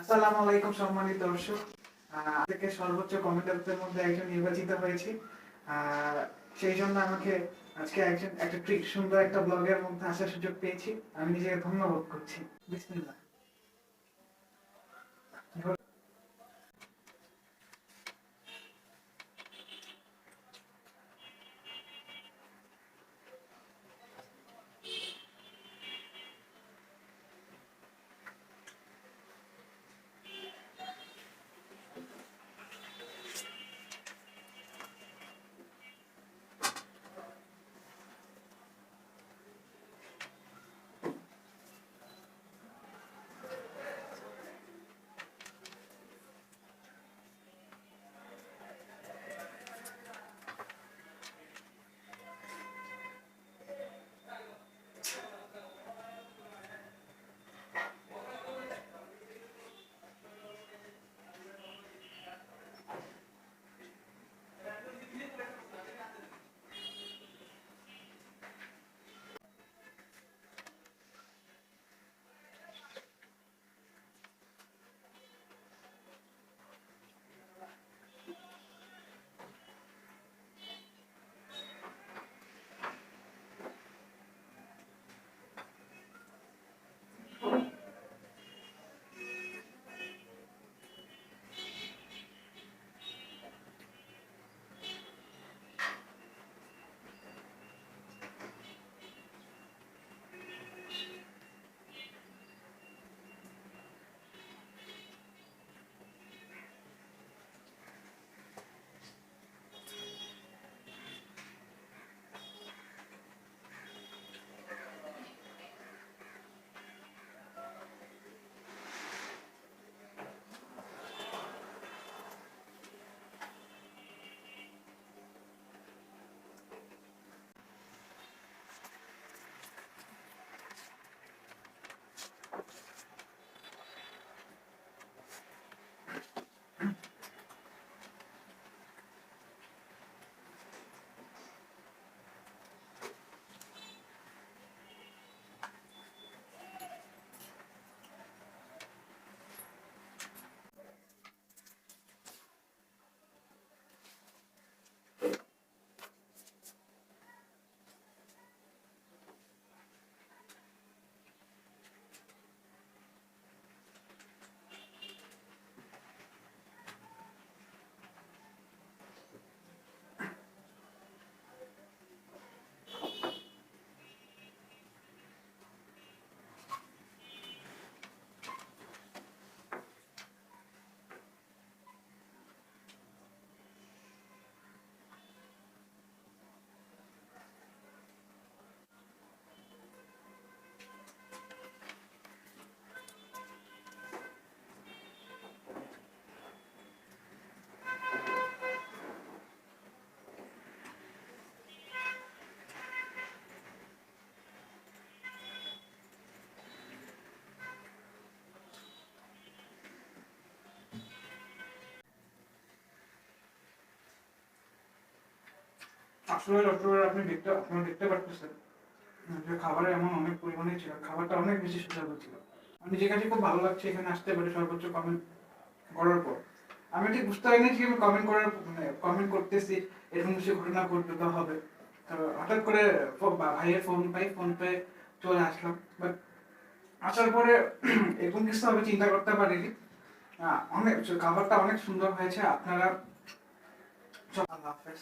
আসসালামু আলাইকুম সম্মানিত দর্শক। থেকে সর্বোচ্চ কমেন্টারদের মধ্যে একজন নির্বাচিত হয়েছি। সেই জন্য আমাকে আজকে একটা ট্রিক সুন্দর একটা ব্লগের মধ্যে আসার সুযোগ পেয়েছি। আমি নিজেকে ধন্যবাদ করছি। বিসমিল্লাহ। আসলে ডক্টর আপনারা দেখতে পারতেছেন যে খাবারে এমন অনেক পরিমাণে ছিল, খাবারটা অনেক বেশি সুস্বাদু ছিল। আমার নিজের কাছে খুব ভালো লাগছে এখানে আসতে পারে সর্বোচ্চ কমেন্ট করার পর। আমি ঠিক বুঝতে পারিনি যে আমি কমেন্ট করতেছি এরকম কিছু ঘটনা ঘটবে বা হবে। তো হঠাৎ করে ভাইয়ের ফোন পেয়ে চলে আসলাম। বাট আসার পরে এরকম কিছু হবে চিন্তা করতে পারিনি। অনেক খাবারটা অনেক সুন্দর হয়েছে। আপনারা আল্লাহ হাফেজ।